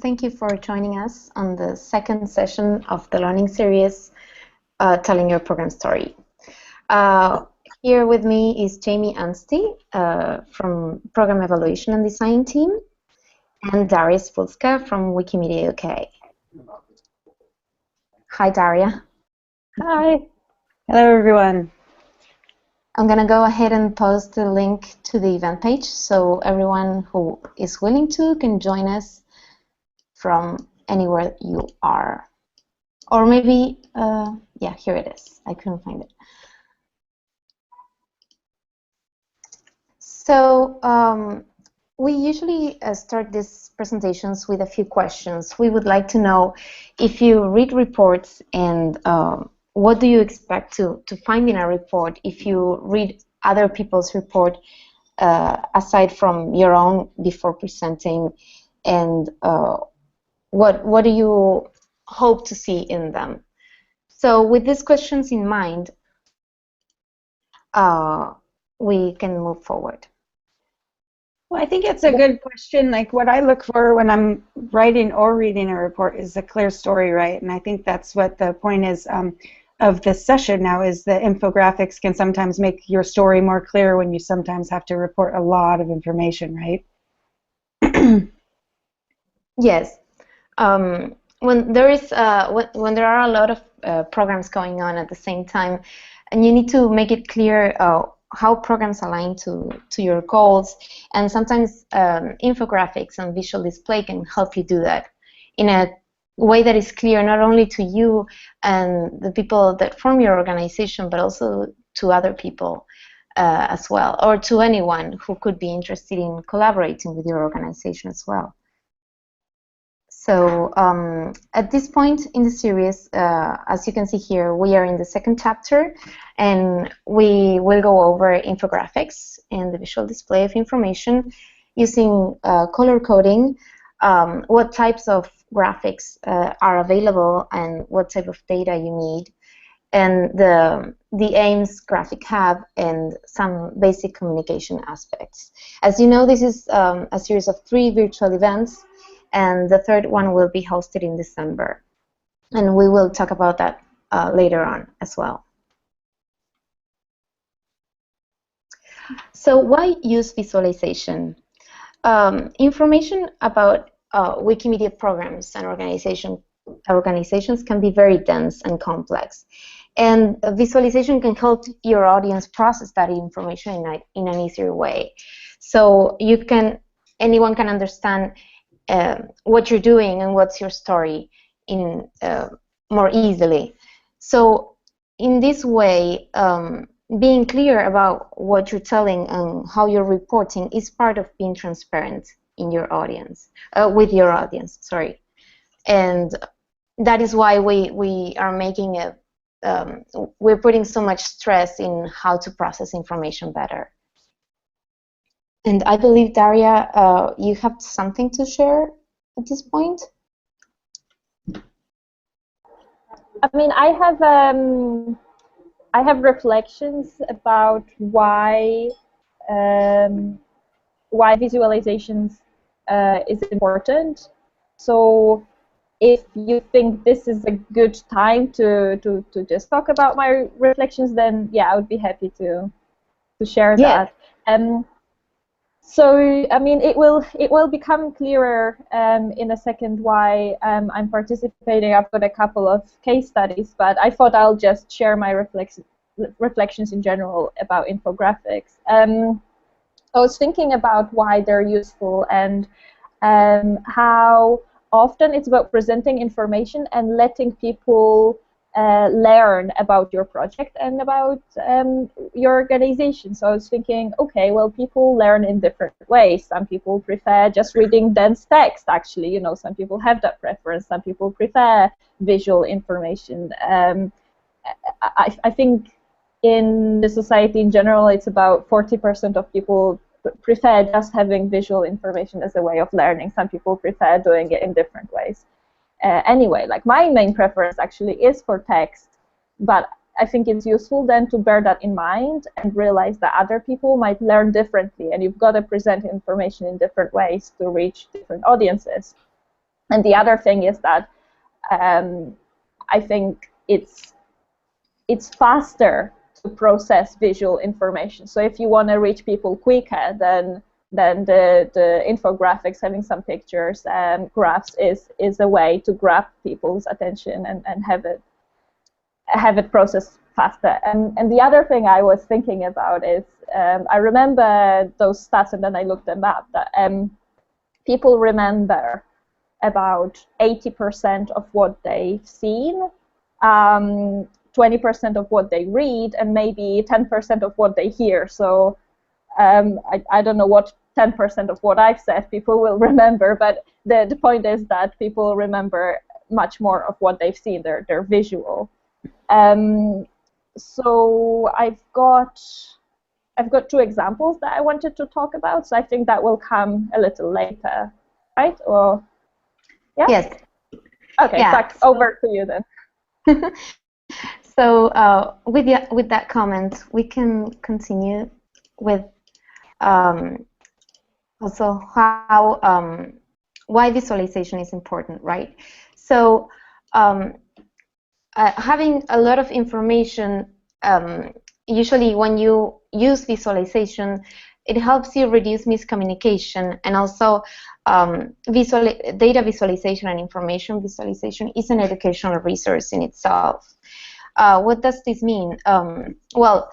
Thank you for joining us on the second session of the learning series, Telling Your Program Story. Here with me is Jamie Anstey from Program Evaluation and Design team, and Darius Fulska from Wikimedia UK. Hi, Daria. Hi. Hello, everyone. I'm going to go ahead and post the link to the event page so everyone who is willing to can join us from anywhere you are. Or maybe, yeah, here it is. I couldn't find it. So we usually start these presentations with a few questions. We would like to know if you read reports and what do you expect to find in a report if you read other people's report aside from your own before presenting, and what do you hope to see in them? So with these questions in mind, we can move forward. Well, I think it's a good question. Like, what I look for when I'm writing or reading a report is a clear story, right? And I think that's what the point is of this session now, is the infographics can sometimes make your story more clear when you sometimes have to report a lot of information, right? Yes. When there is when there are a lot of programs going on at the same time, and you need to make it clear how programs align to your goals, and sometimes infographics and visual display can help you do that in a way that is clear not only to you and the people that form your organization, but also to other people as well, or to anyone who could be interested in collaborating with your organization as well. So at this point in the series, as you can see here, we are in the second chapter, and we will go over infographics and the visual display of information using color coding, what types of graphics are available and what type of data you need, and the aims graphic have, and some basic communication aspects. As you know, this is a series of 3 virtual events, and the third one will be hosted in December. And we will talk about that later on as well. So why use visualization? Information about Wikimedia programs and organizations can be very dense and complex. And visualization can help your audience process that information in an easier way. So anyone can understand what you're doing and what's your story in more easily. So in this way, being clear about what you're telling and how you're reporting is part of being transparent in your audience, with your audience, sorry. And that is why we are making we're putting so much stress in how to process information better. And I believe, Daria, you have something to share at this point? I mean, I have reflections about why visualizations is important. So if you think this is a good time to just talk about my reflections, then yeah, I would be happy to share that. So I mean, it will become clearer in a second why I'm participating. I've got a couple of case studies, but I thought I'll just share my reflections in general about infographics. I was thinking about why they're useful and how often it's about presenting information and letting people learn about your project and about your organization. So I was thinking, okay, well, people learn in different ways. Some people prefer just reading dense text, actually. You know, some people have that preference. Some people prefer visual information. I think in the society in general, it's about 40% of people prefer just having visual information as a way of learning. Some people prefer doing it in different ways. Anyway, like my main preference actually is for text, but I think it's useful then to bear that in mind and realize that other people might learn differently, and you've got to present information in different ways to reach different audiences. And the other thing is that I think it's faster to process visual information. So if you want to reach people quicker, then the infographics, having some pictures and graphs, is a way to grab people's attention and have it processed faster. And the other thing I was thinking about is, I remember those stats, and then I looked them up, that people remember about 80% of what they've seen, 20% of what they read, and maybe 10% of what they hear. So I don't know what 10% of what I've said people will remember, but the point is that people remember much more of what they've seen. They're visual. So I've got 2 examples that I wanted to talk about. So I think that will come a little later, right? Or yeah. Yes. Okay. Yeah. Back over to you then. So with that comment, we can continue with also how why visualization is important, right? So having a lot of information, usually when you use visualization, it helps you reduce miscommunication, and also data visualization and information visualization is an educational resource in itself. What does this mean? Well,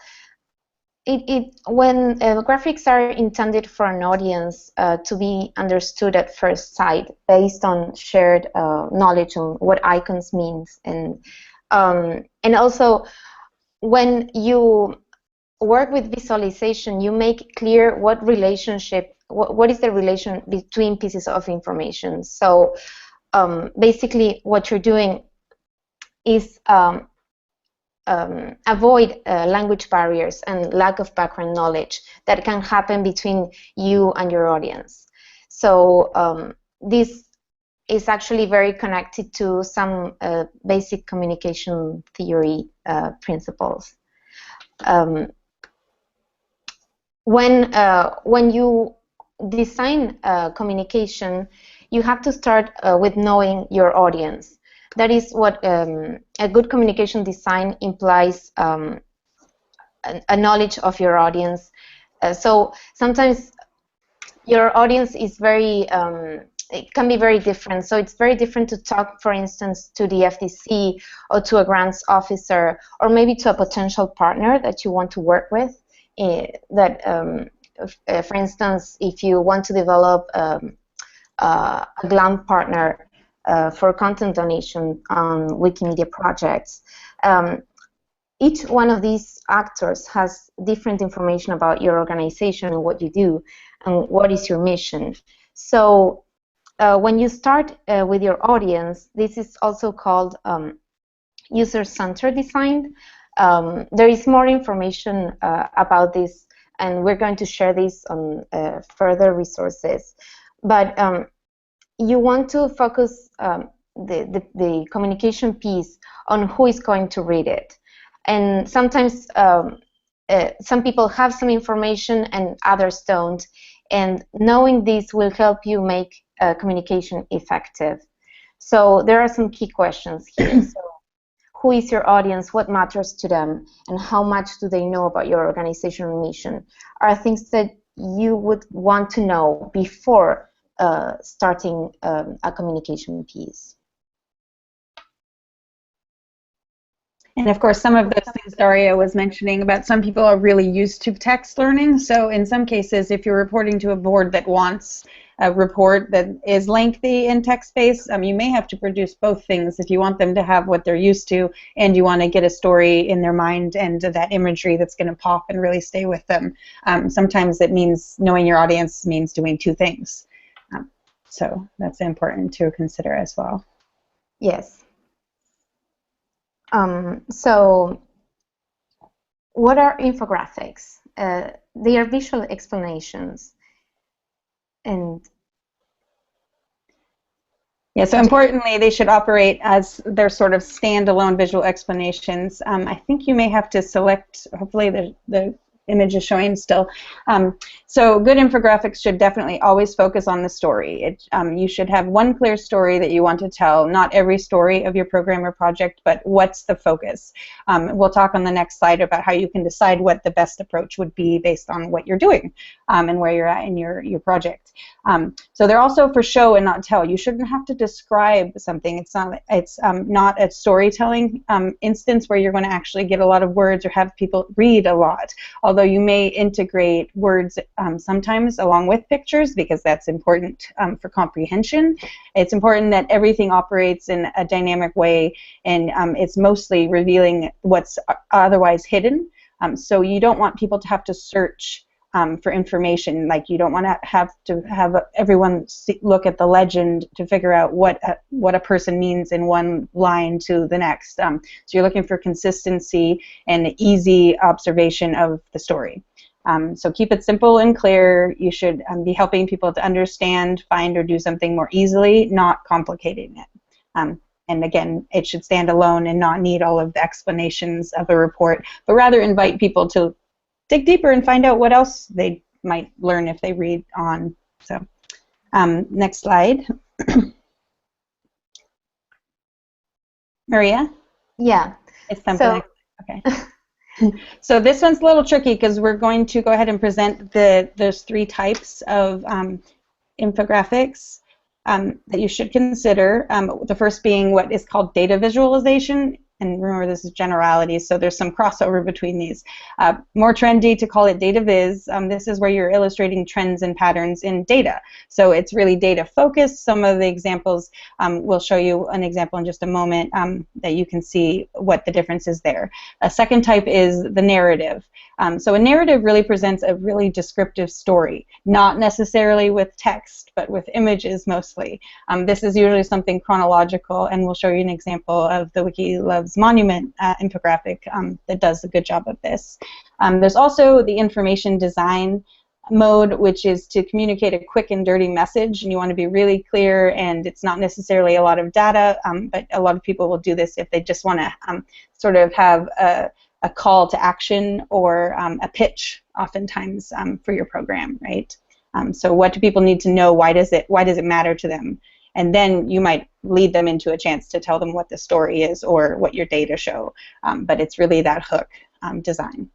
when graphics are intended for an audience to be understood at first sight based on shared knowledge on what icons means, and also when you work with visualization, you make clear what relationship, what is the relation between pieces of information. So basically what you're doing is avoid language barriers and lack of background knowledge that can happen between you and your audience. So this is actually very connected to some basic communication theory principles. When you design communication, you have to start with knowing your audience. That is what a good communication design implies, a knowledge of your audience. So sometimes your audience is very, it can be very different. So it's very different to talk, for instance, to the FTC or to a grants officer, or maybe to a potential partner that you want to work with. For instance, if you want to develop a GLAM partner for content donation on Wikimedia projects, each one of these actors has different information about your organization and what you do and what is your mission. So when you start with your audience, this is also called user-centered design. There is more information about this, and we're going to share this on further resources. But you want to focus the communication piece on who is going to read it. And sometimes some people have some information and others don't. And knowing this will help you make communication effective. So there are some key questions here. So, who is your audience? What matters to them? And how much do they know about your organizational mission? Are things that you would want to know before starting a communication piece. And of course, some of those things Daria was mentioning about, some people are really used to text learning. So in some cases, if you're reporting to a board that wants a report that is lengthy in text space, you may have to produce both things if you want them to have what they're used to and you want to get a story in their mind and that imagery that's going to pop and really stay with them. Sometimes it means knowing your audience means doing two things. So that's important to consider as well. Yes. So what are infographics? They are visual explanations. And yeah, so importantly, they should operate as their sort of standalone visual explanations. I think you may have to select, hopefully the image is showing still. So good infographics should definitely always focus on the story. You should have one clear story that you want to tell, not every story of your program or project, but what's the focus. We'll talk on the next slide about how you can decide what the best approach would be based on what you're doing and where you're at in your project. So they're also for show and not tell. You shouldn't have to describe something. It's not a storytelling instance where you're going to actually get a lot of words or have people read a lot, although you may integrate words sometimes along with pictures because that's important for comprehension. It's important that everything operates in a dynamic way, and it's mostly revealing what's otherwise hidden. So you don't want people to have to search for information. Like, you don't want to have everyone look at the legend to figure out what a person means in one line to the next. So you're looking for consistency and easy observation of the story. So keep it simple and clear. You should be helping people to understand, find, or do something more easily, not complicating it. And again, it should stand alone and not need all of the explanations of a report, but rather invite people to dig deeper and find out what else they might learn if they read on. So, next slide. Maria? Yeah. It's time for the next. Okay. So this one's a little tricky because we're going to go ahead and present those 3 types of infographics that you should consider. The first being what is called data visualization. And remember, this is generalities, so there's some crossover between these. More trendy to call it data viz. This is where you're illustrating trends and patterns in data. So it's really data focused. Some of the examples, we'll show you an example in just a moment that you can see what the difference is there. A second type is the narrative. So a narrative really presents a really descriptive story, not necessarily with text, but with images mostly. This is usually something chronological, and we'll show you an example of the Wiki Loves Monument infographic that does a good job of this. There's also the information design mode, which is to communicate a quick and dirty message, and you want to be really clear, and it's not necessarily a lot of data, but a lot of people will do this if they just want to sort of have a call to action or a pitch, oftentimes for your program, right? So what do people need to know? Why does it matter to them? And then you might lead them into a chance to tell them what the story is or what your data show. But it's really that hook design.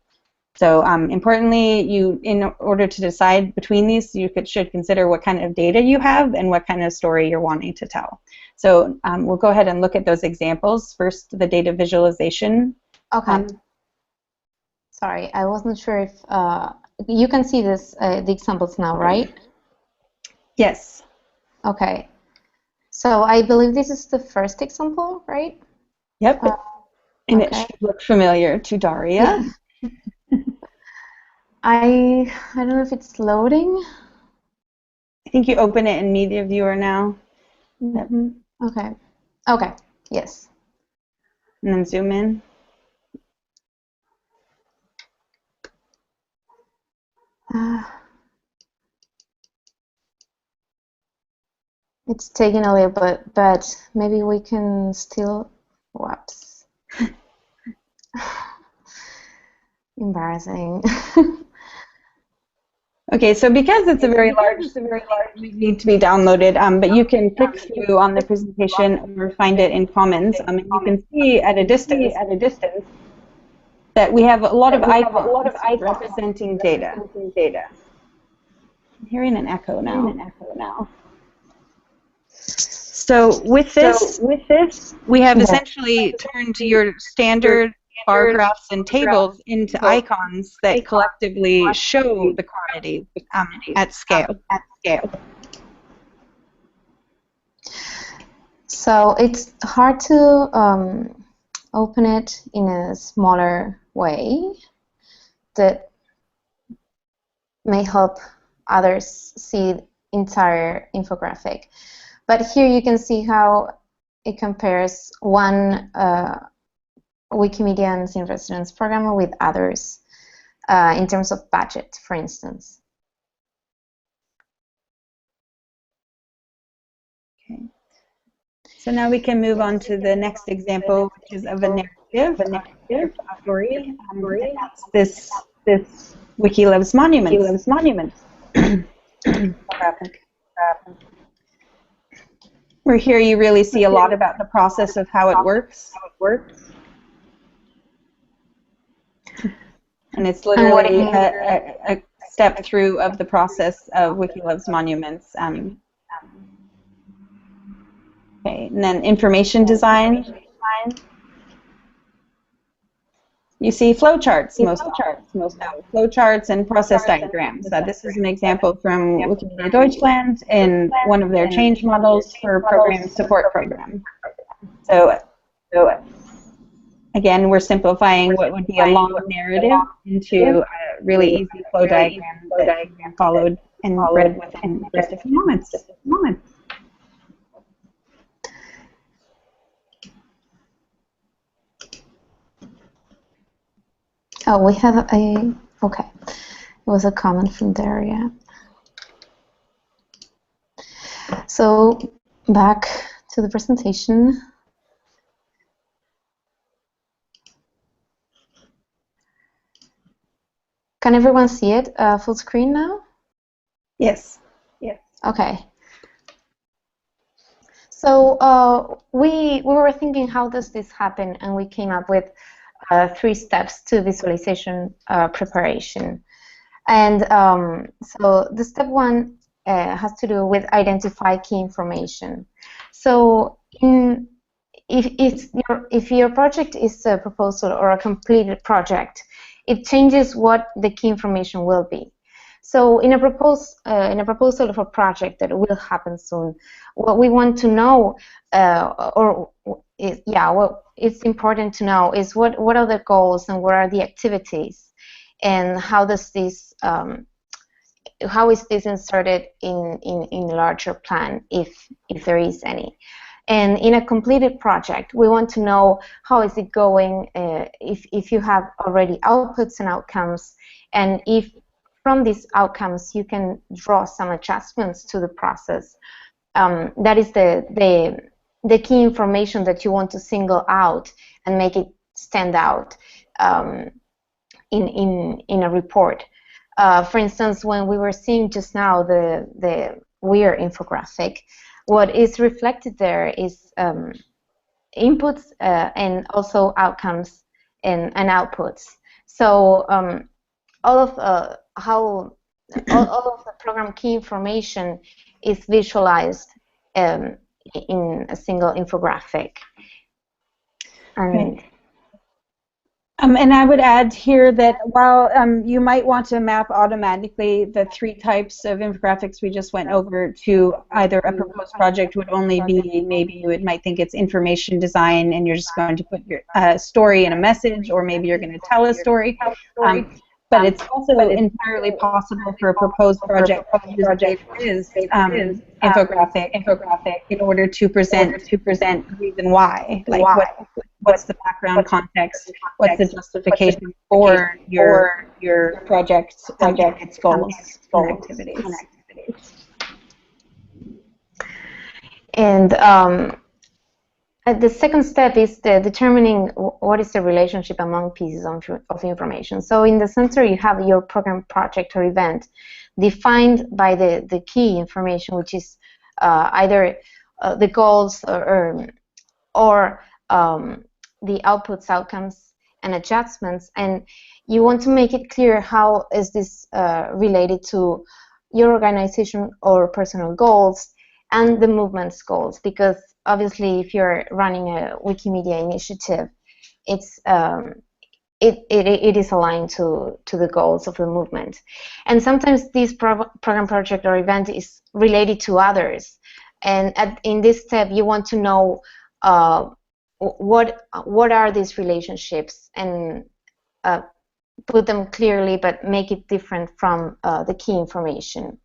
So importantly, in order to decide between these, you should consider what kind of data you have and what kind of story you're wanting to tell. So we'll go ahead and look at those examples. First, the data visualization. Okay. Sorry, I wasn't sure if you can see this the examples now, right? Yes. Okay. So I believe this is the first example, right? Yep. And okay. It should look familiar to Daria. Yeah. I don't know if it's loading. I think you open it in Media Viewer now. Mm-hmm. Okay. Okay. Yes. And then zoom in. It's taking a little bit, but maybe we can still. Whoops. Embarrassing. Okay, so because it's a very large, we need to be downloaded, but you can click through on the presentation or find it in Commons, and you can see at a distance that we have a lot of icons representing data. I'm hearing an echo now. So with this, we have essentially turned your standard bar graphs and tables into icons that collectively show the quantity at scale. So it's hard to open it in a smaller way that may help others see the entire infographic. But here you can see how it compares one Wikimedians in Residence program with others in terms of budget, for instance. Okay. So now we can move on to the next example, which is of a narrative, story. That's this Wiki loves monuments. Where here you really see a lot about the process of how it works. And it's literally a step through of the process of Wiki loves monuments. Okay, and then information design. You see flowcharts most often. Flowcharts and process diagrams. This is an example from Wikimedia Deutschland in one of their change models for program support program. So again, we're simplifying what would be a long narrative into a really easy flow diagram that can be followed and read within just a few moments. Oh, we have a, okay. It was a comment from Daria. So back to the presentation. Can everyone see it full screen now? Yes. Okay. So we were thinking, how does this happen? And we came up with 3 steps to visualization preparation. And so the step 1 has to do with identify key information. So if your project is a proposal or a completed project, it changes what the key information will be. So in a proposal of a project that will happen soon, what we want to know, what it's important to know is what are the goals and what are the activities, and how does this how is this inserted in larger plan, if there is any. And in a completed project, we want to know how is it going, if you have already outputs and outcomes, and if from these outcomes you can draw some adjustments to the process. That is the key information that you want to single out and make it stand out in a report. For instance, when we were seeing just now the WEIR infographic, what is reflected there is inputs and also outcomes and outputs. So all of all of the program key information is visualized in a single infographic. And and I would add here that while you might want to map automatically the 3 types of infographics we just went over to either a proposed project would only be, maybe you might think it's information design and you're just going to put your story in a message, or maybe you're going to tell a story. But it's also entirely possible for a proposed project to use infographic in order to present the reason why, like what's the background context, what's the justification for your project and its goals and activities. And the second step is determining what is the relationship among pieces of information. So in the center you have your program, project, or event defined by the key information, which is either the goals or the outputs, outcomes, and adjustments. And you want to make it clear how is this related to your organization or personal goals and the movement's goals, because obviously if you're running a Wikimedia initiative, it's it is aligned to the goals of the movement. And sometimes this program, project, or event is related to others, and in this step you want to know what are these relationships, and put them clearly but make it different from the key information.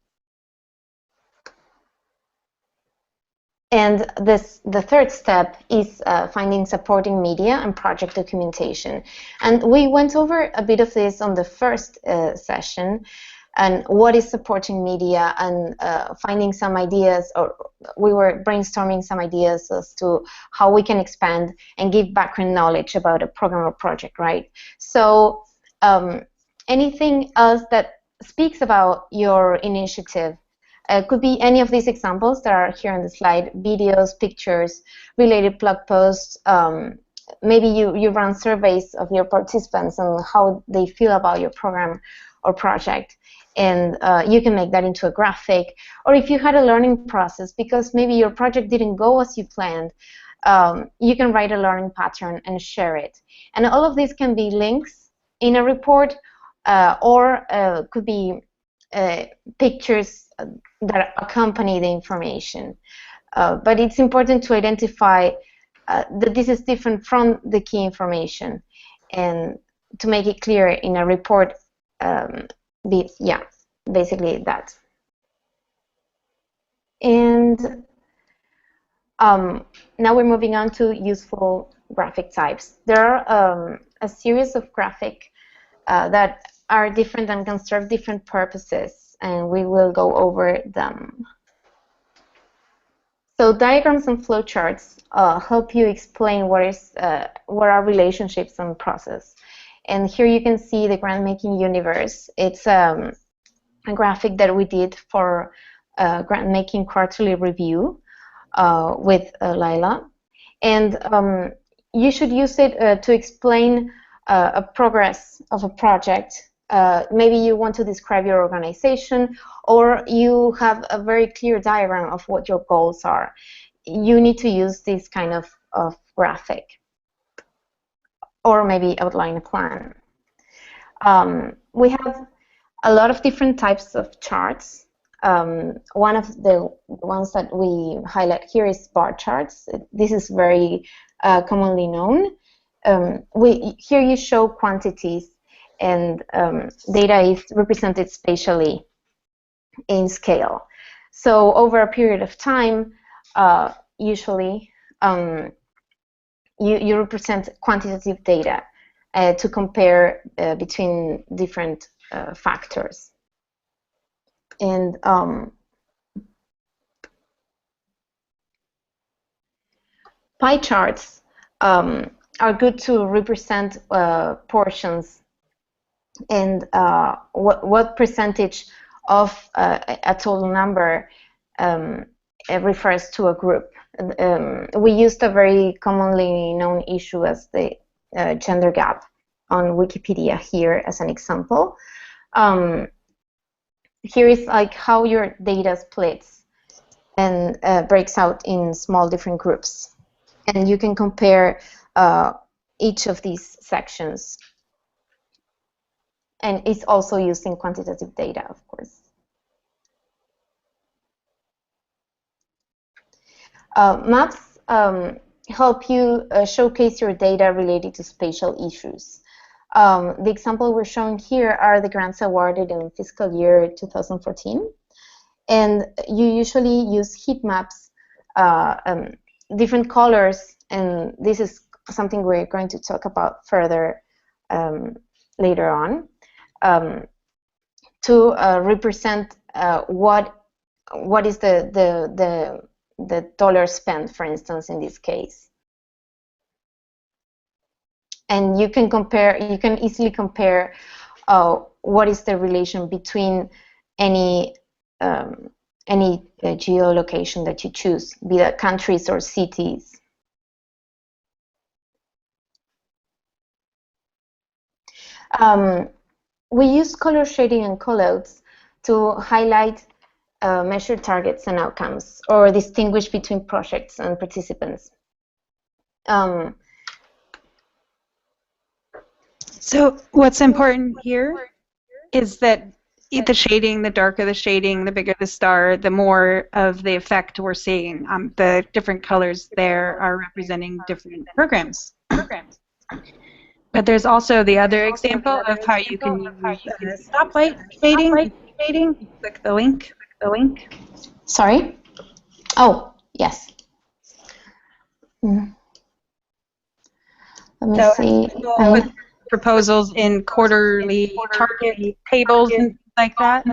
And the third step is finding supporting media and project documentation. And we went over a bit of this on the first session, and what is supporting media, and finding some ideas, or we were brainstorming some ideas as to how we can expand and give background knowledge about a program or project, right? So anything else that speaks about your initiative. Could be any of these examples that are here on the slide: videos, pictures, related blog posts. Maybe you run surveys of your participants and how they feel about your program or project, and you can make that into a graphic. Or if you had a learning process because maybe your project didn't go as you planned, you can write a learning pattern and share it. And all of these can be links in a report, or could be pictures that accompany the information. But it's important to identify that this is different from the key information, and to make it clear in a report. Yeah, basically that. And now we're moving on to useful graphic types. There are a series of graphic that are different and can serve different purposes, and we will go over them. So diagrams and flowcharts help you explain what are relationships and process. And here you can see the grant-making universe. It's a graphic that we did for grant-making quarterly review with Laila. And you should use it to explain a progress of a project. Maybe you want to describe your organization, or you have a very clear diagram of what your goals are. You need to use this kind of graphic, or maybe outline a plan. We have a lot of different types of charts. One of the ones that we highlight here is bar charts. This is very commonly known. Here you show quantities, and data is represented spatially in scale. So over a period of time, usually you represent quantitative data to compare between different factors. And pie charts are good to represent portions, and what percentage of a total number refers to a group. We used a very commonly known issue as the gender gap on Wikipedia here as an example. Here is like how your data splits and breaks out in small different groups, and you can compare each of these sections. And it's also using quantitative data, of course. Maps help you showcase your data related to spatial issues. The example we're showing here are the grants awarded in fiscal year 2014. And you usually use heat maps, different colors, and this is something we're going to talk about further later on, to represent what is the dollar spent, for instance, in this case. And you can compare, you can easily compare what is the relation between any geolocation that you choose, be that countries or cities. We use color shading and callouts to highlight measured targets and outcomes, or distinguish between projects and participants. So what's important here is that the shading, the darker the shading, the bigger the star, the more of the effect we're seeing. The different colors there are representing different programs. But there's also the other example of how you can use stoplight shading. Click the link. Sorry? Oh, yes. Let me see. Proposals in quarterly target tables and like that.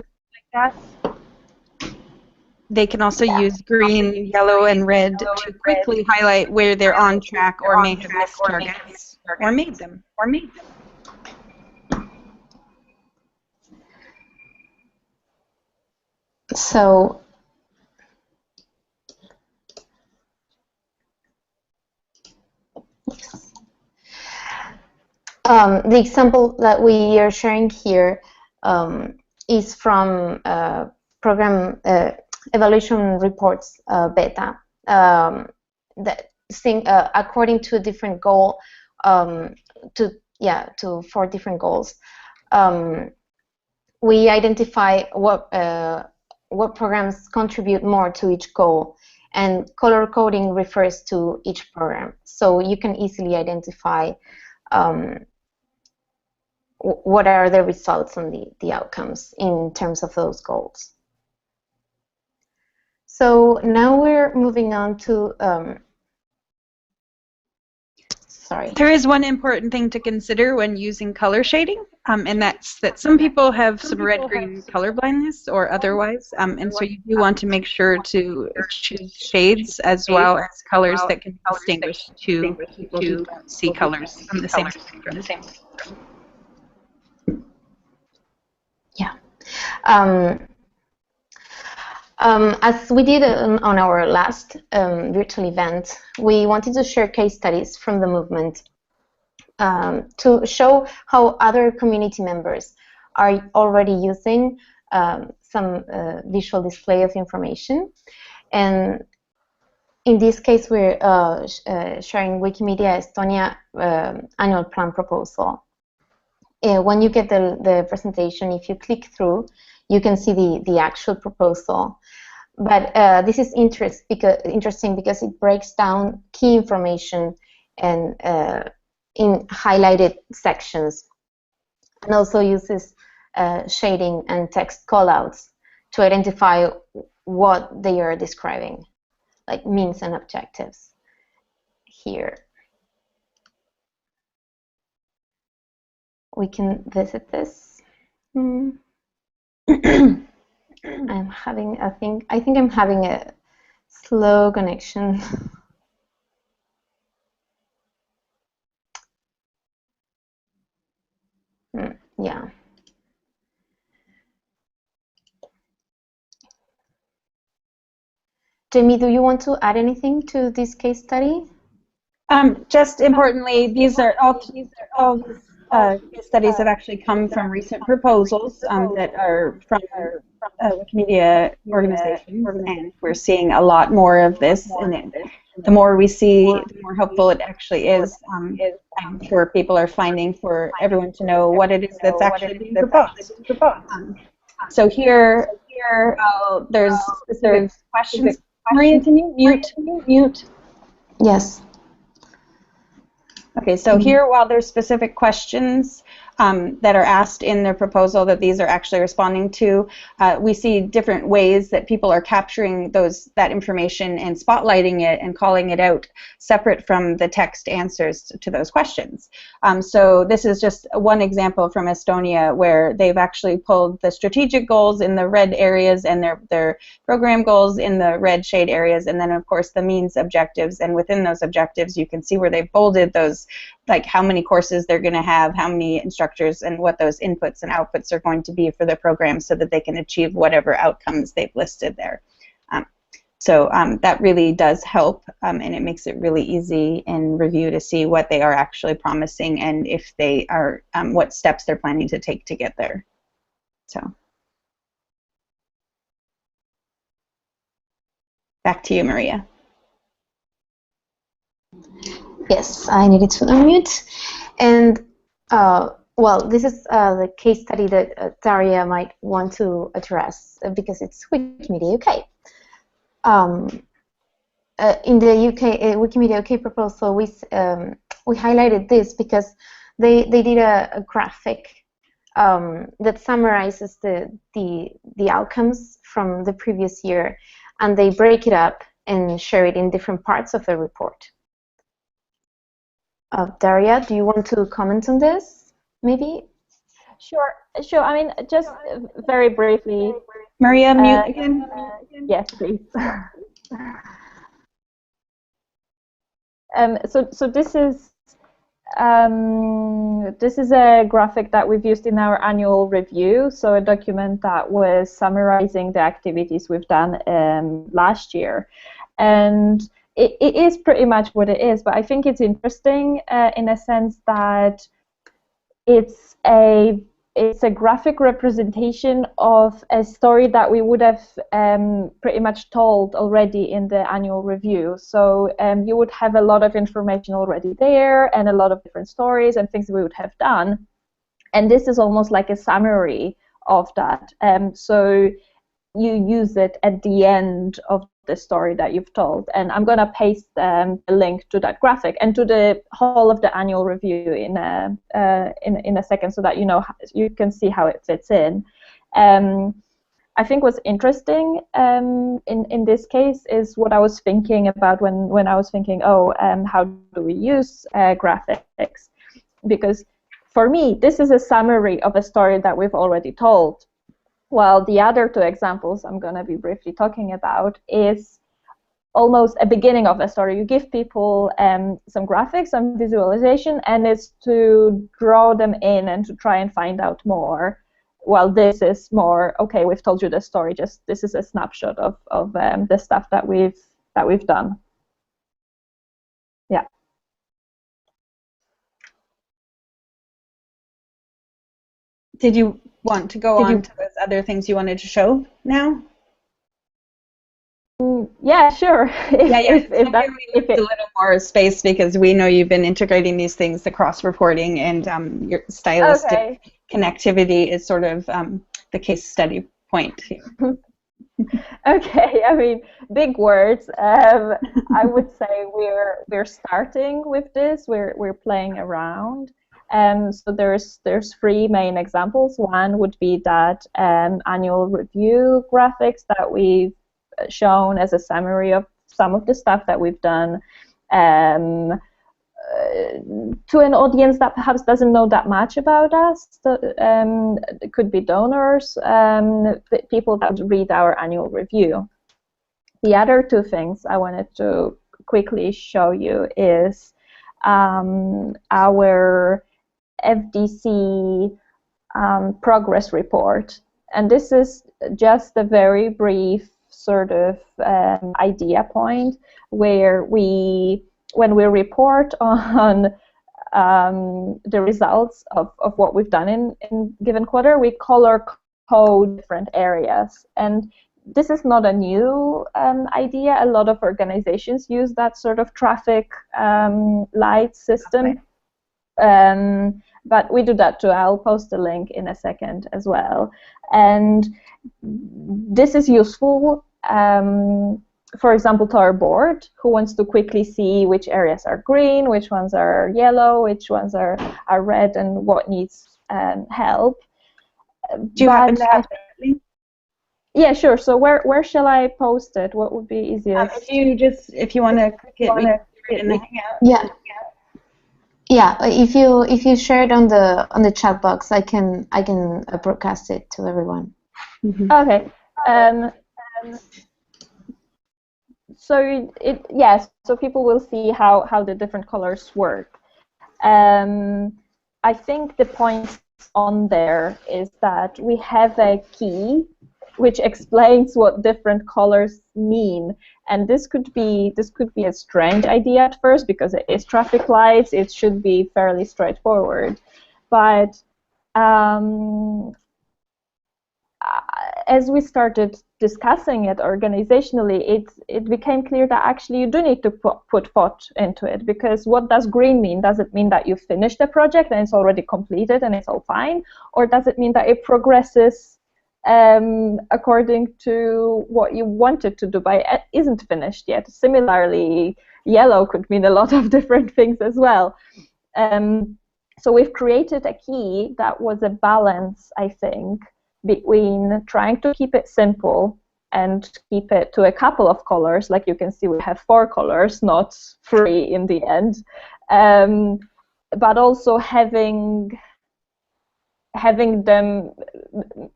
They can also use green, yellow, and red to quickly highlight where they're on track or may have missed targets or made them. So the example that we are sharing here is from program evaluation reports beta. That according to a different goal, to 4 different goals. We identify what programs contribute more to each goal, and color coding refers to each program. So you can easily identify what are the results and the outcomes in terms of those goals. So now we're moving on to sorry. There is one important thing to consider when using color shading, and that's that some people have some red-green color blindness or otherwise, and so you do want to make sure to choose shades as well as colors that can distinguish to people who don't see colors from the same spectrum. Yeah. As we did on our last virtual event, we wanted to share case studies from the movement to show how other community members are already using some visual display of information. And in this case, we're sharing Wikimedia Estonia annual plan proposal. When you get the presentation, if you click through, you can see the actual proposal. But this is interesting because it breaks down key information and in highlighted sections, and also uses shading and text callouts to identify what they are describing, like means and objectives. Here, we can visit this. I'm having I think I'm having a slow connection. Yeah. Jamie, do you want to add anything to this case study? Just importantly, these are all case studies that actually come from recent proposals that are from Wikimedia organizations, and we're seeing a lot more of this, and the more we see, the more helpful it actually is. I'm sure people are finding for everyone to know what it is that's actually being proposed. So here there's specific questions. Maria, can you mute? Yes. Okay, so here, while there's specific questions that are asked in the proposal that these are actually responding to, we see different ways that people are capturing that information and spotlighting it and calling it out separate from the text answers to those questions. So this is just one example from Estonia where they've actually pulled the strategic goals in the red areas and their program goals in the red shade areas, and then of course the means objectives, and within those objectives you can see where they've bolded those, like how many courses they're going to have, how many instructors, and what those inputs and outputs are going to be for the program so that they can achieve whatever outcomes they've listed there. So that really does help, and it makes it really easy in review to see what they are actually promising and if they are, what steps they're planning to take to get there. So back to you, Maria. Yes, I needed to unmute. And well, this is the case study that Daria might want to address because it's Wikimedia UK. In the UK Wikimedia UK proposal, we highlighted this because they did a graphic that summarizes the outcomes from the previous year, and they break it up and share it in different parts of the report. Daria, do you want to comment on this, maybe? Sure. I mean, just very briefly. Maria, mute again. Yes, please. So this is This is a graphic that we've used in our annual review, so a document that was summarizing the activities we've done last year. And it is pretty much what it is, but I think it's interesting in a sense that it's a graphic representation of a story that we would have pretty much told already in the annual review. So you would have a lot of information already there and a lot of different stories and things we would have done. And this is almost like a summary of that. So you use it at the end of the story that you've told. And I'm going to paste the link to that graphic and to the whole of the annual review in a second, so that you can see how it fits in. I think what's interesting in this case is what I was thinking about when I was thinking, how do we use graphics? Because for me, this is a summary of a story that we've already told. Well, the other two examples I'm going to be briefly talking about is almost a beginning of a story. You give people some graphics, some visualization, and it's to draw them in and to try and find out more. Well, this is more, okay, we've told you the story, just this is a snapshot of the stuff that we've done. Yeah. Did you want to go on to those other things you wanted to show now? Yeah, sure. If a little more space, because we know you've been integrating these things, the cross-reporting and your stylistic connectivity is sort of the case study point here. Okay, I mean, big words. I would say we're starting with this. We're playing around. So there's three main examples. One would be that annual review graphics that we've shown as a summary of some of the stuff that we've done to an audience that perhaps doesn't know that much about us. So, it could be donors, people that read our annual review. The other two things I wanted to quickly show you is our FDC progress report, and this is just a very brief sort of idea point where when we report on the results of what we've done in given quarter, we color code different areas. And this is not a new idea. A lot of organizations use that sort of traffic light system. Okay. But we do that too. I'll post a link in a second as well. And this is useful, for example, to our board who wants to quickly see which areas are green, which ones are yellow, which ones are red, and what needs help. Do you happen to have that link? Yeah, sure. So where shall I post it? What would be easiest? If you want to click it in the Hangout. Yeah. Yeah, if you share it on the chat box, I can broadcast it to everyone. Mm-hmm. Okay. So people will see how the different colors work. I think the point on there is that we have a key which explains what different colors mean, and this could be a strange idea at first because it is traffic lights. It should be fairly straightforward, but as we started discussing it organizationally, it became clear that actually you do need to put thought into it, because what does green mean? Does it mean that you finished the project and it's already completed and it's all fine, or does it mean that it progresses according to what you wanted to do but it isn't finished yet? Similarly, yellow could mean a lot of different things as well. So we've created a key that was a balance, I think, between trying to keep it simple and keep it to a couple of colors. Like you can see, we have 4 colors, not 3 in the end, but also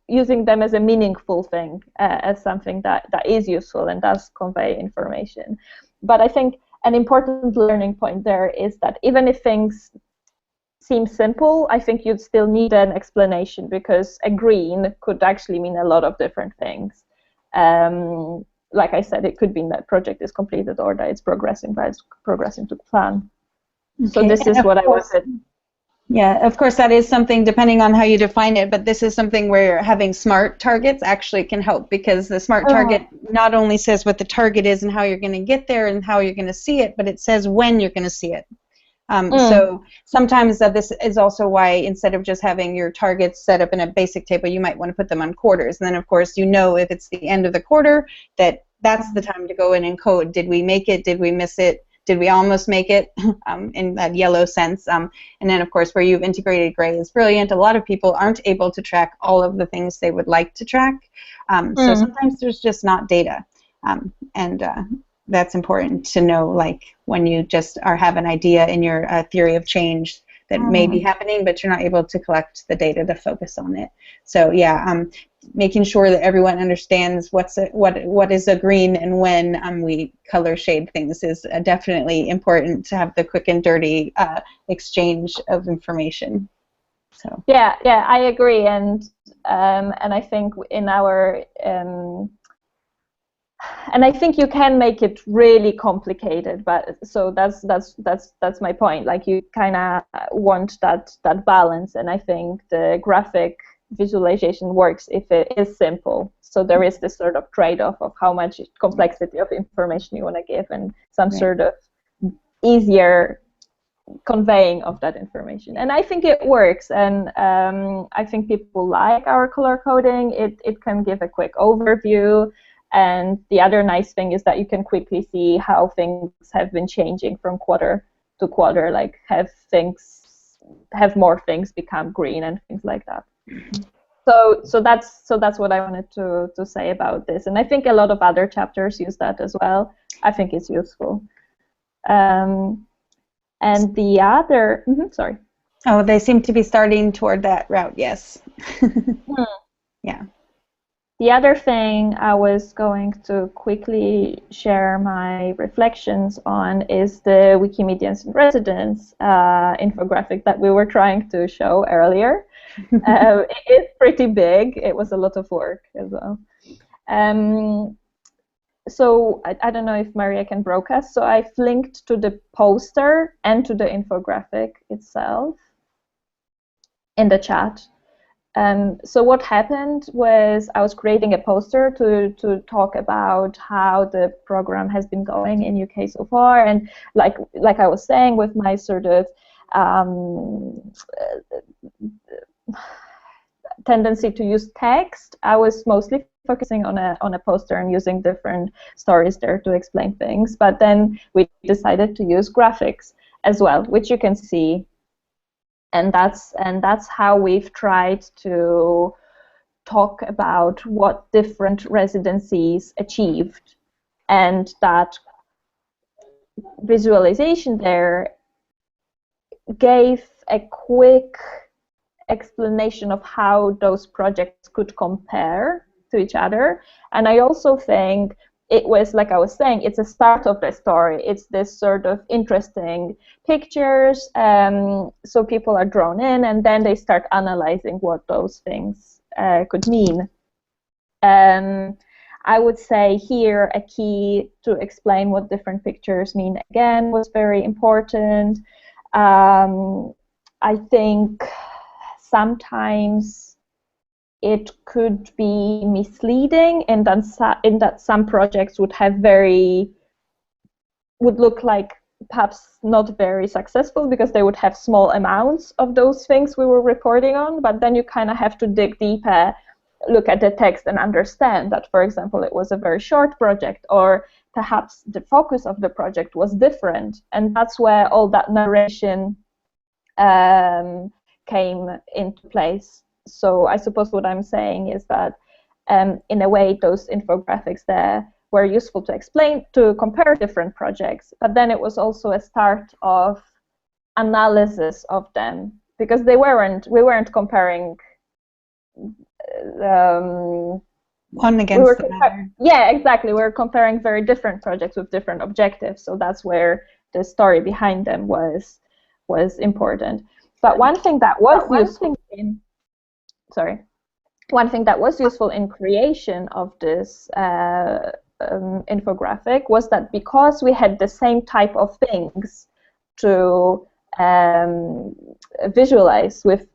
using them as a meaningful thing, as something that is useful and does convey information. But I think an important learning point there is that even if things seems simple, I think you'd still need an explanation, because a green could actually mean a lot of different things. Like I said, it could mean that project is completed or that it's progressing, but it's progressing to plan. Okay. So this is what I wanted. Yeah, of course, that is something depending on how you define it, but this is something where having SMART targets actually can help, because the SMART target not only says what the target is and how you're going to get there and how you're going to see it, but it says when you're going to see it. So sometimes this is also why, instead of just having your targets set up in a basic table, you might want to put them on quarters. And then, of course, you know if it's the end of the quarter, that's the time to go in and code. Did we make it? Did we miss it? Did we almost make it, in that yellow sense? And then, of course, where you've integrated gray is brilliant. A lot of people aren't able to track all of the things they would like to track. So sometimes there's just not data. That's important to know, like when you just have an idea in your theory of change that may be happening, but you're not able to collect the data to focus on it. So yeah, making sure that everyone understands what is a green and when we color shade things is definitely important to have the quick and dirty exchange of information. So yeah, I agree, and I think in our and I think you can make it really complicated, but so that's my point. Like, you kind of want that balance, and I think the graphic visualization works if it is simple. So there is this sort of trade-off of how much complexity of information you want to give, and some sort of easier conveying of that information. And I think it works, and I think people like our color coding. It can give a quick overview. And the other nice thing is that you can quickly see how things have been changing from quarter to quarter, like have more things become green and things like that. So that's what I wanted to say about this. And I think a lot of other chapters use that as well. I think it's useful. And the other, sorry. Oh, they seem to be starting toward that route, yes. Yeah. The other thing I was going to quickly share my reflections on is the Wikimedians in Residence infographic that we were trying to show earlier. It is pretty big. It was a lot of work as well. So I don't know if Maria can broadcast. So I've linked to the poster and to the infographic itself in the chat. So what happened was I was creating a poster to talk about how the program has been going in UK so far, and like I was saying, with my sort of tendency to use text, I was mostly focusing on a poster and using different stories there to explain things. But then we decided to use graphics as well, which you can see. And that's how we've tried to talk about what different residencies achieved, and that visualization there gave a quick explanation of how those projects could compare to each other. And I also think it was, like I was saying, it's a start of the story. It's this sort of interesting pictures, so people are drawn in, and then they start analyzing what those things could mean. I would say here a key to explain what different pictures mean, again, was very important. I think sometimes it could be misleading, and in that some projects would look like perhaps not very successful because they would have small amounts of those things we were reporting on. But then you kind of have to dig deeper, look at the text, and understand that, for example, it was a very short project, or perhaps the focus of the project was different, and that's where all that narration came into place. So I suppose what I'm saying is that in a way those infographics there were useful to explain, to compare different projects, but then it was also a start of analysis of them, because we weren't comparing one against another. Yeah, exactly. We were comparing very different projects with different objectives, so that's where the story behind them was important. But one thing that was useful in one thing that was useful in creation of this infographic was that because we had the same type of things to visualize with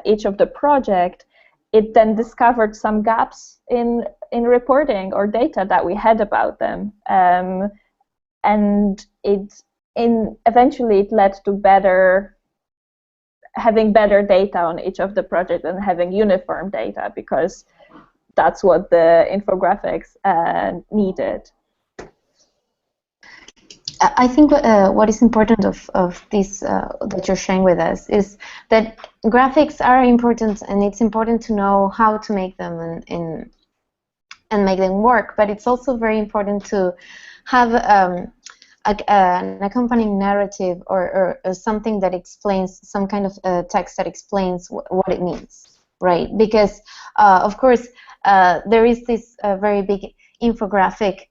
each of the project, it then discovered some gaps in reporting or data that we had about them, and eventually it led to having better data on each of the projects and having uniform data, because that's what the infographics needed. I think what is important of this that you're sharing with us is that graphics are important, and it's important to know how to make them and make them work. But it's also very important to have an accompanying narrative or something that explains, some kind of text that explains what it means, right? Because of course there is this very big infographic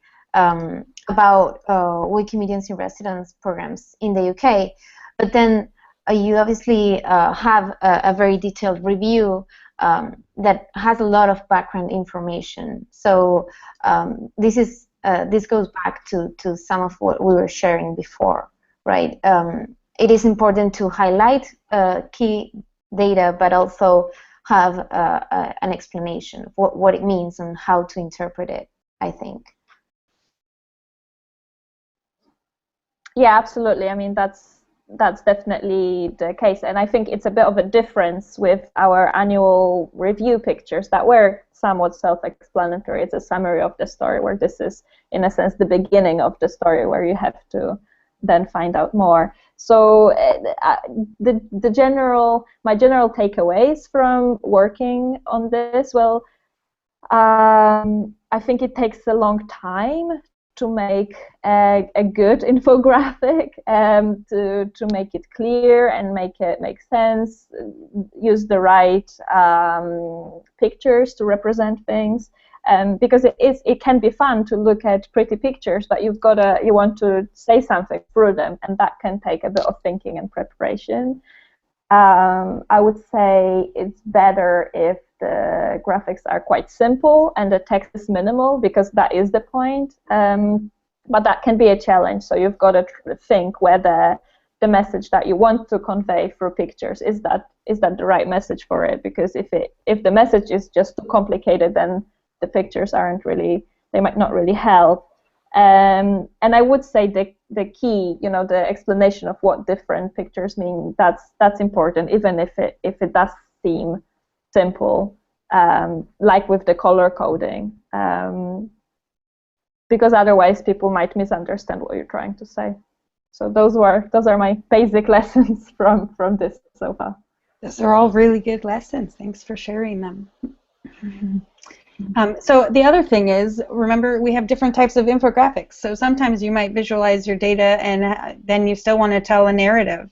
about Wikimedians in Residence programs in the UK, but then you obviously have a very detailed review that has a lot of background information. So this goes back to some of what we were sharing before, right? It is important to highlight key data, but also have an explanation of what it means and how to interpret it, I think. Yeah, absolutely. I mean, that's definitely the case, and I think it's a bit of a difference with our annual review pictures that were somewhat self-explanatory. It's a summary of the story, where this is, in a sense, the beginning of the story, where you have to then find out more. So my general takeaways from working on this, well, I think it takes a long time to make a good infographic, to make it clear and make it make sense, use the right pictures to represent things, because it can be fun to look at pretty pictures, but you want to say something through them, and that can take a bit of thinking and preparation. I would say it's better if the graphics are quite simple and the text is minimal, because that is the point. But that can be a challenge, so you've got to think whether the message that you want to convey through pictures is that the right message for it. Because if the message is just too complicated, then the pictures they might not really help. And I would say the key, the explanation of what different pictures mean, that's important, even if it does seem simple, like with the color coding, because otherwise people might misunderstand what you're trying to say. So those are my basic lessons from this so far. Those are all really good lessons. Thanks for sharing them. So the other thing is, remember, we have different types of infographics. So sometimes you might visualize your data and then you still want to tell a narrative.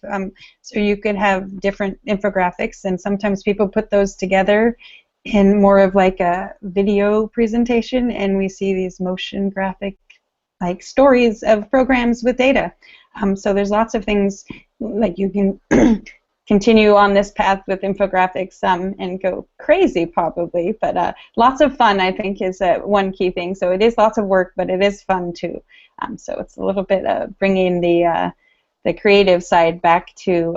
So you could have different infographics, and sometimes people put those together in more of like a video presentation, and we see these motion graphic like stories of programs with data. So there's lots of things, like you can continue on this path with infographics and go crazy probably, but lots of fun, I think, is one key thing. So it is lots of work, but it is fun too. So it's a little bit bringing the creative side back to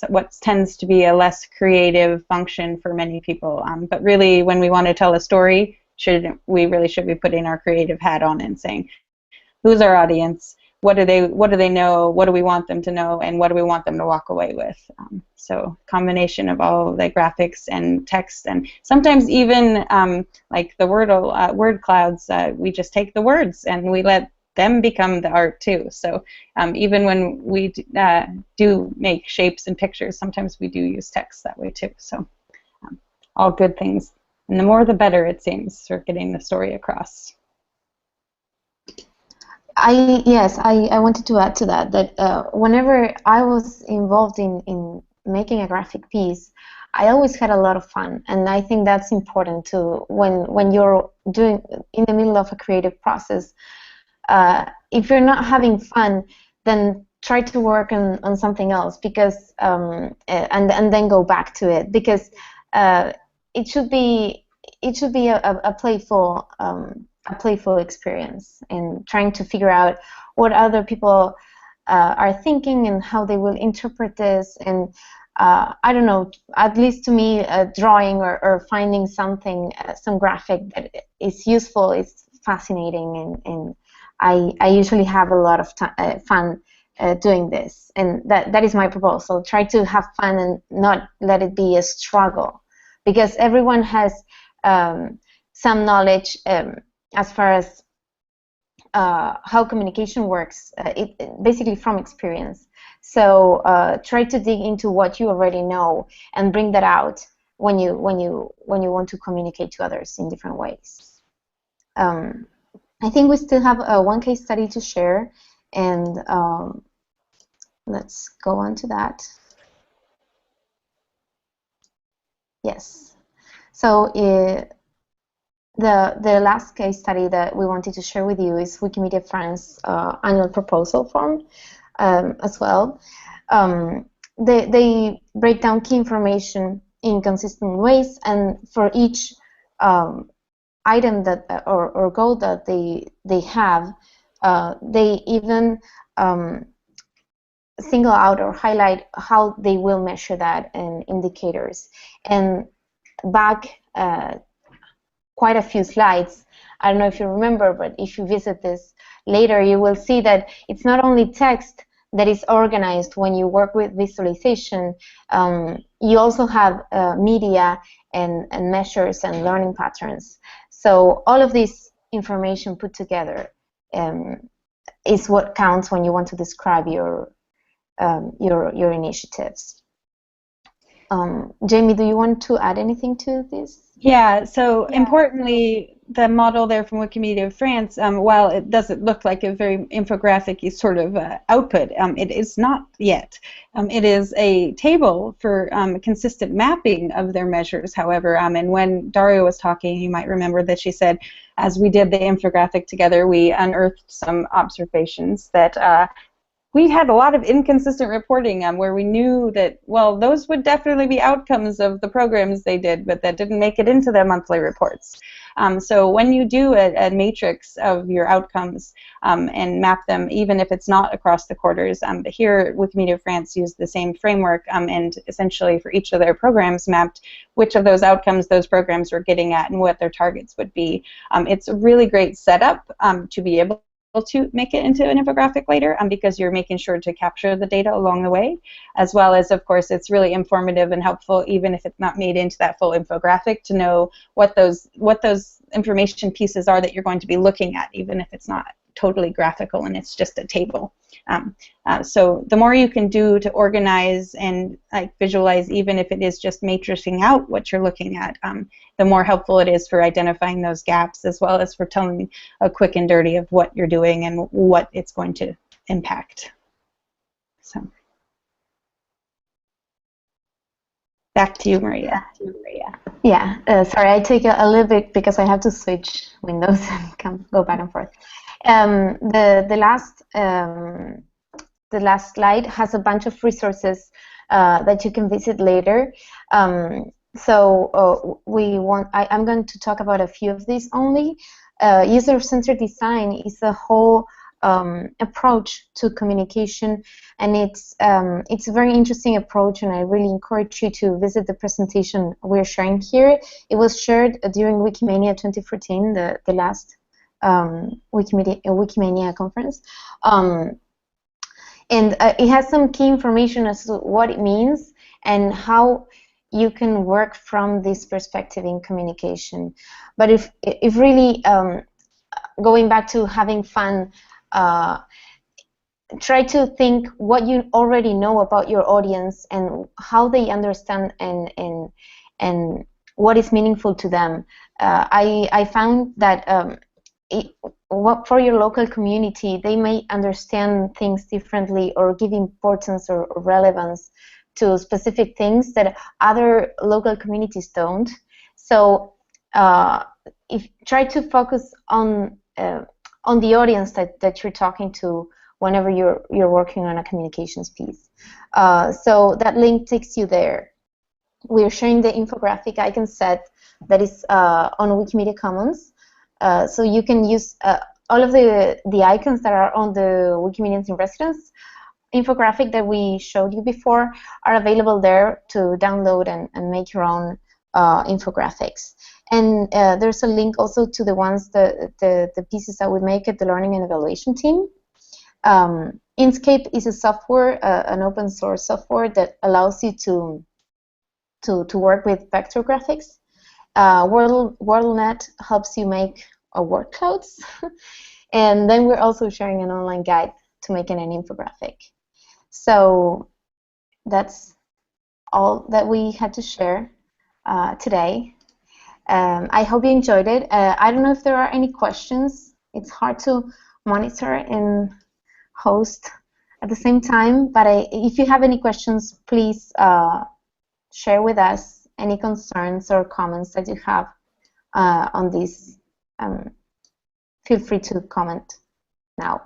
what tends to be a less creative function for many people. But really, when we want to tell a story, we really should be putting our creative hat on and saying, who's our audience? What do they know? What do we want them to know? And what do we want them to walk away with? So combination of all the graphics and text, and sometimes even like the word clouds, we just take the words and we let them become the art too. So even when we do make shapes and pictures, sometimes we do use text that way too. So all good things, and the more the better, it seems, for getting the story across. I wanted to add to that whenever I was involved in making a graphic piece, I always had a lot of fun, and I think that's important too. When you're doing in the middle of a creative process, if you're not having fun, then try to work on something else, because and then go back to it, because it should be a playful experience, and trying to figure out what other people are thinking and how they will interpret this. And I don't know, at least to me, drawing or finding something, some graphic that is useful, is fascinating, and I usually have a lot of fun doing this, and that is my proposal. Try to have fun and not let it be a struggle, because everyone has some knowledge as far as how communication works, basically from experience. So try to dig into what you already know and bring that out when you want to communicate to others in different ways. I think we still have one case study to share, and let's go on to that. Yes. So the last case study that we wanted to share with you is Wikimedia France annual proposal form as well. They break down key information in consistent ways, and for each item that or goal that they have, they even single out or highlight how they will measure that and indicators. And back quite a few slides, I don't know if you remember, but if you visit this later, you will see that it's not only text that is organized when you work with visualization. You also have media and measures and learning patterns. So all of this information put together is what counts when you want to describe your initiatives. Jamie, do you want to add anything to this? Yeah, so importantly, the model there from Wikimedia France, while it doesn't look like a very infographic-y sort of output, it is not yet. It is a table for consistent mapping of their measures, however, and when Daria was talking, you might remember that she said, as we did the infographic together, we unearthed some observations that we had a lot of inconsistent reporting where we knew that, well, those would definitely be outcomes of the programs they did, but that didn't make it into the monthly reports. So when you do a matrix of your outcomes and map them, even if it's not across the quarters, here Wikimedia France used the same framework and essentially for each of their programs mapped which of those outcomes those programs were getting at and what their targets would be. It's a really great setup to be able to make it into an infographic later because you're making sure to capture the data along the way, as well as, of course, it's really informative and helpful even if it's not made into that full infographic to know what those information pieces are that you're going to be looking at, even if it's not totally graphical and it's just a table. So the more you can do to organize and visualize, even if it is just matrixing out what you're looking at, the more helpful it is for identifying those gaps, as well as for telling a quick and dirty of what you're doing and what it's going to impact. So back to you, Maria. Yeah, sorry, I take a little bit because I have to switch windows and go back and forth. The last slide has a bunch of resources that you can visit later. So I'm going to talk about a few of these only. User-centered design is a whole approach to communication, and it's a very interesting approach, and I really encourage you to visit the presentation we're sharing here. It was shared during Wikimania 2014, the last Wikimania conference. And it has some key information as to what it means and how you can work from this perspective in communication. But if really, going back to having fun, try to think what you already know about your audience and how they understand and what is meaningful to them. I found that for your local community, they may understand things differently or give importance or relevance to specific things that other local communities don't. So try to focus on the audience that you're talking to whenever you're working on a communications piece. So that link takes you there. We're sharing the infographic icon set that is on Wikimedia Commons. So you can use all of the icons that are on the Wikimedians in Residence infographic that we showed you before are available there to download and make your own infographics. And there's a link also to the ones the pieces that we make at the Learning and Evaluation team. Inkscape is a software, an open source software that allows you to work with vector graphics. WordleNet helps you make word clouds. And then we're also sharing an online guide to making an infographic. So that's all that we had to share today. I hope you enjoyed it. I don't know if there are any questions. It's hard to monitor and host at the same time, but if you have any questions, please share with us any concerns or comments that you have on this. Feel free to comment now.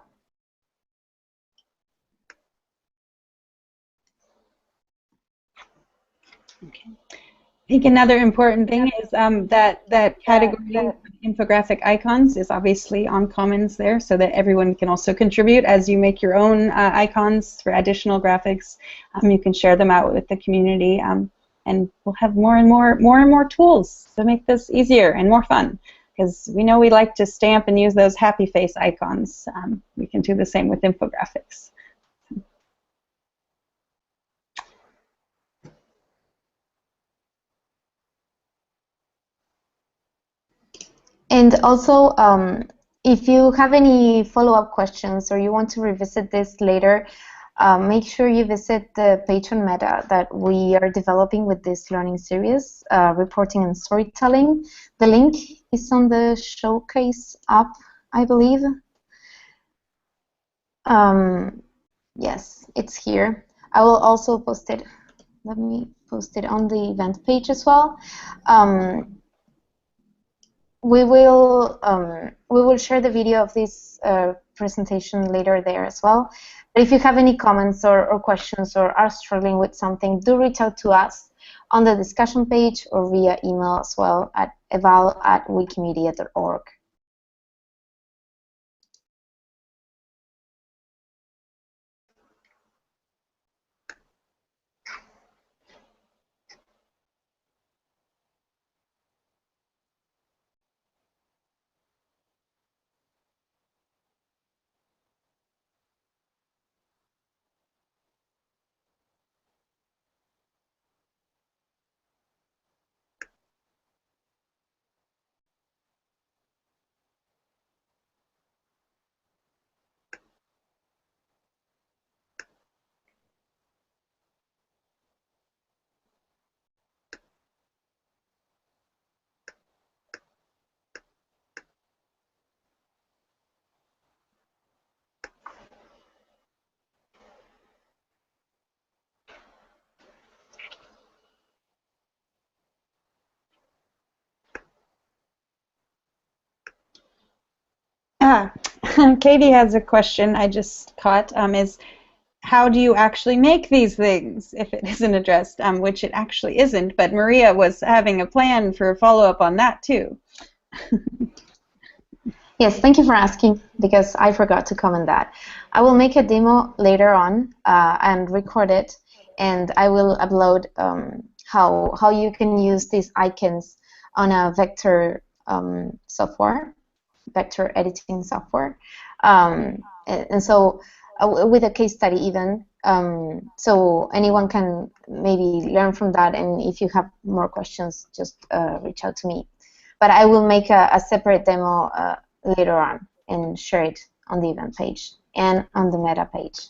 Okay. I think another important thing is that category infographic icons is obviously on Commons there, so that everyone can also contribute as you make your own icons for additional graphics. You can share them out with the community, and we'll have more and more tools to make this easier and more fun. Because we know we like to stamp and use those happy face icons. We can do the same with infographics. And also, if you have any follow-up questions or you want to revisit this later, make sure you visit the page on Meta that we are developing with this learning series, Reporting and Storytelling. The link is on the Showcase app, I believe. Yes, it's here. I will also post it. Let me post it on the event page as well. We will share the video of this presentation later there as well. But if you have any comments or questions or are struggling with something, do reach out to us on the discussion page or via email as well at eval@wikimedia.org. Katie has a question I just caught, is how do you actually make these things if it isn't addressed, which it actually isn't, but Maria was having a plan for a follow-up on that too. Yes, thank you for asking, because I forgot to comment that. I will make a demo later on and record it, and I will upload how you can use these icons on a vector software, vector editing software, and so with a case study even, so anyone can maybe learn from that, and if you have more questions, just reach out to me. But I will make a separate demo later on and share it on the event page and on the Meta page.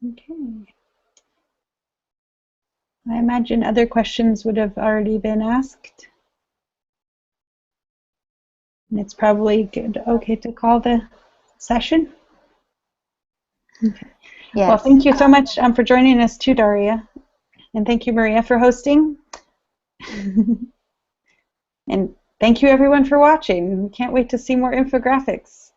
Okay. I imagine other questions would have already been asked. And it's probably good, okay to call the session. Okay. Yes. Well, thank you so much for joining us too, Daria. And thank you, Maria, for hosting. And thank you, everyone, for watching. We can't wait to see more infographics.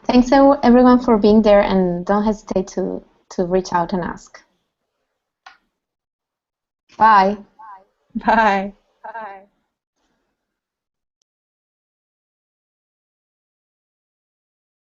Thanks, everyone, for being there, and don't hesitate to reach out and ask. Bye. Bye. Bye.